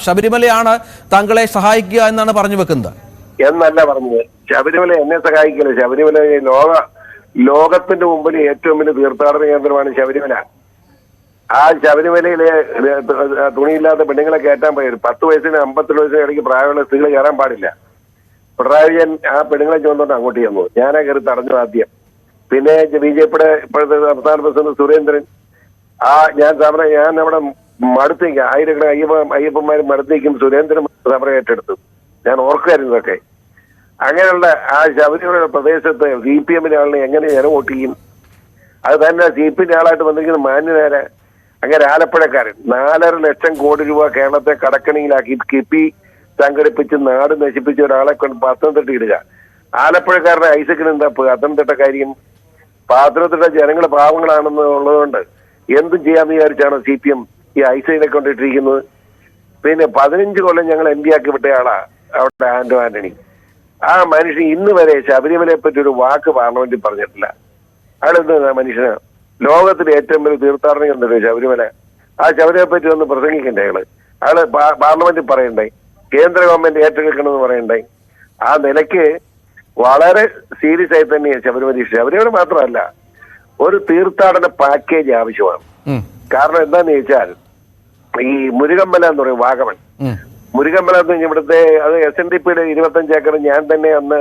ശബരിമലയാണ് താങ്കളെ സഹായിക്കുക എന്നാണ് പറഞ്ഞു വെക്കുന്നത്. എന്നല്ല പറഞ്ഞത്. ശബരിമല എന്നെ സഹായിക്കില്ല. ശബരിമല ലോകത്തിന്റെ മുമ്പിൽ ഏറ്റവും വലിയ തീർത്ഥാടന കേന്ദ്രമാണ് ശബരിമല. ആ ശബരിമലയിലെ തുണിയില്ലാത്ത പെണ്ണുങ്ങളെ കയറ്റാൻ പോയത് 10 വയസ്സിന് 52 വയസ്സിന് ഇടയ്ക്ക് പ്രായമുള്ള സ്ത്രീകൾ കയറാൻ പാടില്ല. പിണറായി വിജയൻ ആ പെണ്ണുങ്ങളെ ചോദിച്ചോണ്ട് അങ്ങോട്ട് ചെന്നു. ഞാനാ കയറി തടഞ്ഞു ആദ്യം. പിന്നെ BJPയുടെ ഇപ്പോഴത്തെ സംസ്ഥാന പ്രസിഡന്റ് സുരേന്ദ്രൻ ഞാൻ അവിടെ മടുത്തേക്ക് ആയിരക്കണക്കിന് അയ്യപ്പന്മാരും മടുത്തേക്കും സുരേന്ദ്രൻ സമരം ഏറ്റെടുത്തു. ഞാൻ ഓർക്കുമായിരുന്നു ഇതൊക്കെ. അങ്ങനെയുള്ള ആ ശബരിമല പ്രദേശത്ത് CPMന്റെ ആളിനെ എങ്ങനെ ജനം വോട്ട് ചെയ്യും? അത് തന്നെ CPന്റെ ആളായിട്ട് വന്നിരിക്കുന്ന മാന്യനേരെ അങ്ങനെ ആലപ്പുഴക്കാരൻ 4.5 ലക്ഷം കോടി രൂപ കേരളത്തെ കടക്കണിയിലാക്കി കിപ്പി സംഘടിപ്പിച്ച് നാട് നശിപ്പിച്ച ഒരാളെ കൊണ്ട് പത്തനംതിട്ട ഇടുക. ആലപ്പുഴക്കാരുടെ ഐസക്കിന് എന്താ പത്തനംതിട്ട കാര്യം? പത്തനംതിട്ട ജനങ്ങൾ പാവങ്ങളാണെന്ന് ഉള്ളതുകൊണ്ട് എന്തും ചെയ്യാന്ന് വിചാരിച്ചാണ് CPM ഈ ഐസക്കിനെ കൊണ്ടിട്ടിരിക്കുന്നത്. പിന്നെ 15 കൊല്ലം ഞങ്ങൾ MP ആക്കി വിട്ടയാളാ അവിടെ ആന്റോ ആന്റണി. ആ മനുഷ്യൻ ഇന്ന് വരെ ശബരിമലയെ പറ്റി ഒരു വാക്ക് പാർലമെന്റിൽ പറഞ്ഞിട്ടില്ല. അയാളെന്താ മനുഷ്യന്? ലോകത്തിലെ ഏറ്റവും വലിയ തീർത്ഥാടന കേന്ദ്രം ശബരിമല. ആ ശബരിമലയെ പറ്റി ഒന്ന് പ്രസംഗിക്കണ്ടേ അയാള് പാർലമെന്റിൽ പറയണ്ടേ? കേന്ദ്ര ഗവൺമെന്റ് ഏറ്റെടുക്കണമെന്ന് പറയണ്ടേ? ആ നിലയ്ക്ക് വളരെ സീരിയസ് ആയി തന്നെയാണ് ശബരിമല മാത്രമല്ല ഒരു തീർത്ഥാടന പാക്കേജ് ആവശ്യമാണ്. കാരണം എന്താന്ന് ചോദിച്ചാൽ ഈ മുരുകമ്പല എന്ന് പറയും, വാഗമൺ മുരുകമ്പല ഇവിടുത്തെ അത് SNDPയുടെ 25 ഏക്കർ ഞാൻ തന്നെ അന്ന്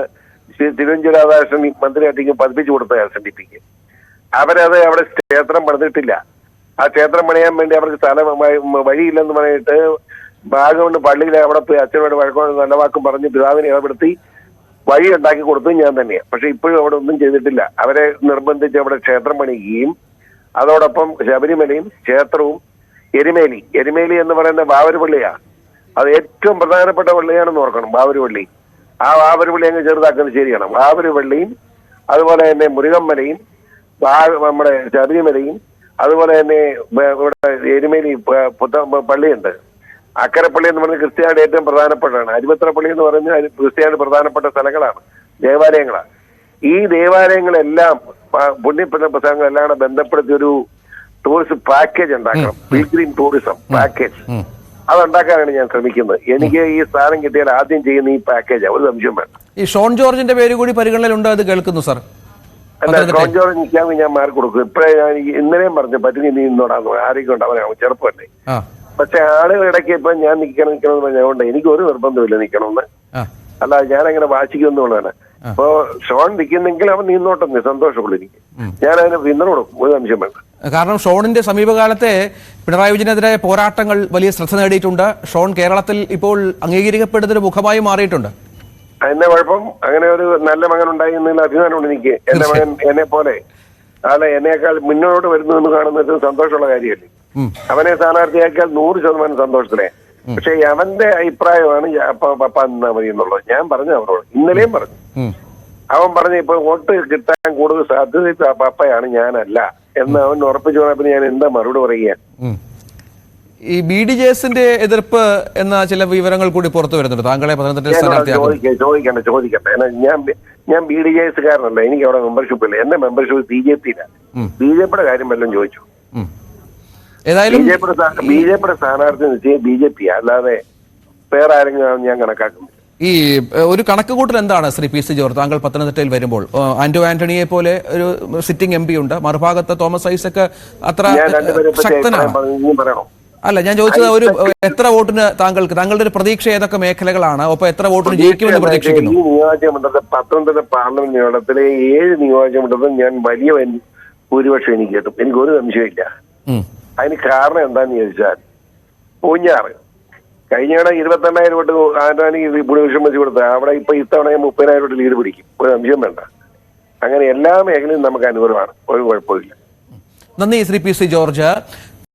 തിരുവഞ്ചൂർ രാധാകൃഷ്ണൻ മന്ത്രിയായിട്ട് പതിപ്പിച്ചു കൊടുത്ത SNDPക്ക്. അവരത് അവിടെ ക്ഷേത്രം പണിതിട്ടില്ല. ആ ക്ഷേത്രം പണിയാൻ വേണ്ടി അവർക്ക് സ്ഥലം വഴിയില്ലെന്ന് പറഞ്ഞിട്ട് വാഗമൺ പള്ളിയിൽ അവിടെ പോയി അച്ഛനോട് വഴക്കോട് നല്ല വാക്കും പറഞ്ഞ് പിതാവിനെ ഇടപെടുത്തി വഴി ഉണ്ടാക്കി കൊടുത്തത് ഞാൻ തന്നെയാണ്. പക്ഷെ ഇപ്പോഴും അവിടെ ഒന്നും ചെയ്തിട്ടില്ല. അവരെ നിർബന്ധിച്ച് അവിടെ ക്ഷേത്രം പണിയുകയും അതോടൊപ്പം ശബരിമലയും ക്ഷേത്രവും എരുമേലി എന്ന് പറയുന്ന ബാവരുപള്ളിയാ. അത് ഏറ്റവും പ്രധാനപ്പെട്ട പള്ളിയാണെന്ന് ഓർക്കണം, ബാവരുപള്ളി. ആ ബാവരുപള്ളി അങ്ങ് ചെറുതാക്കുന്നത് ശരിയാണ്. ബാവരുപള്ളിയും അതുപോലെ തന്നെ മുരുകമ്മലയും നമ്മുടെ ശബരിമലയും അതുപോലെ തന്നെ ഇവിടെ എരുമേലി പള്ളിയുണ്ട്. അക്കരപ്പള്ളി എന്ന് പറഞ്ഞാൽ ക്രിസ്ത്യാനിയുടെ ഏറ്റവും പ്രധാനപ്പെട്ടതാണ്. അരുവത്രപ്പള്ളി എന്ന് പറഞ്ഞാൽ ക്രിസ്ത്യാനി പ്രധാനപ്പെട്ട സ്ഥലങ്ങളാണ്, ദേവാലയങ്ങളാണ്. ഈ ദേവാലയങ്ങളെല്ലാം പുണ്യപ്രദ പ്രസംഗങ്ങളെല്ലാം കൂടെ ബന്ധപ്പെടുത്തി ഒരു ടൂറിസ്റ്റ് പാക്കേജ് ഉണ്ടാക്കണം. പിൽഗ്രിം ടൂറിസം പാക്കേജ് അതുണ്ടാക്കാനാണ് ഞാൻ ശ്രമിക്കുന്നത്. എനിക്ക് ഈ സ്ഥാനം കിട്ടിയാൽ ആദ്യം ചെയ്യുന്ന ഈ പാക്കേജ് ഒരു സംശയം വേണ്ട. ഈ ഷോൺ ജോർജിന്റെ പേര് കൂടി പരിഗണനയിലുണ്ട്, അത് കേൾക്കുന്നു സാർ. അല്ല, ഷോൺ ജോർജ് നിൽക്കാമെങ്കിൽ ഞാൻ മാർക്ക് കൊടുക്കും. ഇപ്പഴേ ഞാൻ ഇന്നലെയും പറഞ്ഞു പറ്റുന്ന നീ ഇന്നോടാന്ന് ആരെയൊക്കെ ഉണ്ട്, അവനാവും ചെറുപ്പമല്ലേ. പക്ഷെ ആളുകൾ ഇടയ്ക്ക് ഇപ്പൊ ഞാൻ നിൽക്കണമെന്ന് പറഞ്ഞുകൊണ്ട് എനിക്ക് ഒരു നിർബന്ധമില്ല നിൽക്കണമെന്ന്. അല്ല, ഞാനങ്ങനെ വാശിക്കൊന്നുള്ളതാണ്. അപ്പൊ ഷോൺ നിൽക്കുന്നെങ്കിൽ അവൻ നീന്നോട്ടെ, സന്തോഷമുള്ളൂ എനിക്ക്. ഞാൻ അതിന് പിന്തുണ കൊടുക്കും, ഒരു സംശയം വേണ്ട. കാരണം ഷോണിന്റെ സമീപകാലത്തെ പിണറായി വിജയനെതിരെ പോരാട്ടങ്ങൾ വലിയ ശ്രദ്ധ നേടിയിട്ടുണ്ട്. ഷോൺ കേരളത്തിൽ ഇപ്പോൾ അംഗീകരിക്കപ്പെടുന്നൊരു മുഖമായി മാറിയിട്ടുണ്ട്. എന്നെ കുഴപ്പം അങ്ങനെ ഒരു നല്ല മകൻ ഉണ്ടായി എന്നുള്ള അഭിമാനമുണ്ട് എനിക്ക്. എന്റെ മകൻ എന്നെ പോലെ അല്ല എന്നേക്കാൾ മുന്നോട്ട് വരുന്നു എന്ന് കാണുന്നത് സന്തോഷമുള്ള കാര്യമല്ലേ. അവനെ സ്ഥാനാർത്ഥിയാക്കിയാൽ 100% സന്തോഷത്തിലേ. പക്ഷെ അവന്റെ അഭിപ്രായമാണ് പപ്പ എന്നാ മതി എന്നുള്ളത്. ഞാൻ പറഞ്ഞു അവരോട്, ഇന്നലെയും പറഞ്ഞു. അവൻ പറഞ്ഞു ഇപ്പൊ വോട്ട് കിട്ടാൻ കൂടുതൽ സാധ്യത പപ്പയാണ്, ഞാനല്ല എന്ന് അവൻ ഉറപ്പിച്ചു പറഞ്ഞപ്പോ ഞാൻ എന്താ മറുപടി പറയുക? ഈ BDJSന്റെ എതിർപ്പ് എന്ന ചില വിവരങ്ങൾ കൂടി പുറത്തു വരുന്നുണ്ട്. താങ്കളെ ചോദിക്കട്ടെ. ഞാൻ BDJS കാരനല്ല, എനിക്ക് അവിടെ മെമ്പർഷിപ്പ് ഇല്ല. എന്റെ മെമ്പർഷിപ്പ് BJPയിലാണ്. BJPയുടെ കാര്യം വല്ലതും ചോദിച്ചു. ഏതായാലും BJPയുടെ സ്ഥാനാർത്ഥി BJP അല്ലാതെ വേറെ ആരെങ്കിലും ഞാൻ കണക്കാക്കുന്നു. ഈ ഒരു കണക്ക് കൂട്ടൽ എന്താണ് ശ്രീ PC ജോർജ്? താങ്കൾ പത്തനംതിട്ടയിൽ വരുമ്പോൾ ആന്റോ ആന്റണിയെ പോലെ ഒരു സിറ്റിംഗ് MP ഉണ്ട്, മറുഭാഗത്ത് തോമസ് ഐസക് അത്ര ശക്തനാണ്. അല്ല, ഞാൻ ചോദിച്ചത് ഒരു എത്ര വോട്ടിന് താങ്കളുടെ ഒരു പ്രതീക്ഷ ഏതൊക്കെ മേഖലകളാണ്? ഒപ്പം എത്ര വോട്ടിന് ജയിക്കുമെന്ന് പ്രതീക്ഷിക്കുന്നു? ഈ നിയോജകമണ്ഡലത്തിൽ പത്തനംതിട്ട പാർലമെന്റ് മണ്ഡലത്തിലെ 7 നിയോജകമണ്ഡലത്തിൽ ഞാൻ വലിയ ഭൂരിപക്ഷം എനിക്ക് കിട്ടും, എനിക്ക് ഒരു സംശയമില്ല. അതിന് കാരണം എന്താന്ന് ചോദിച്ചാൽ പൂഞ്ഞാറ് കഴിഞ്ഞ 22,000 വോട്ട് ആന്റണി ഭൂരിപക്ഷം വെച്ച് കൊടുത്തത് അവിടെ ഇപ്പൊ ഇത്തവണ 30,000 വോട്ട് ലീഡ് പിടിക്കും, ഒരു സംശയം വേണ്ട. അങ്ങനെ എല്ലാ മേഖലയും നമുക്ക് അനുകൂലമാണ്, ഒരു കുഴപ്പമില്ല. നന്ദി ശ്രീ PC ജോർജ്.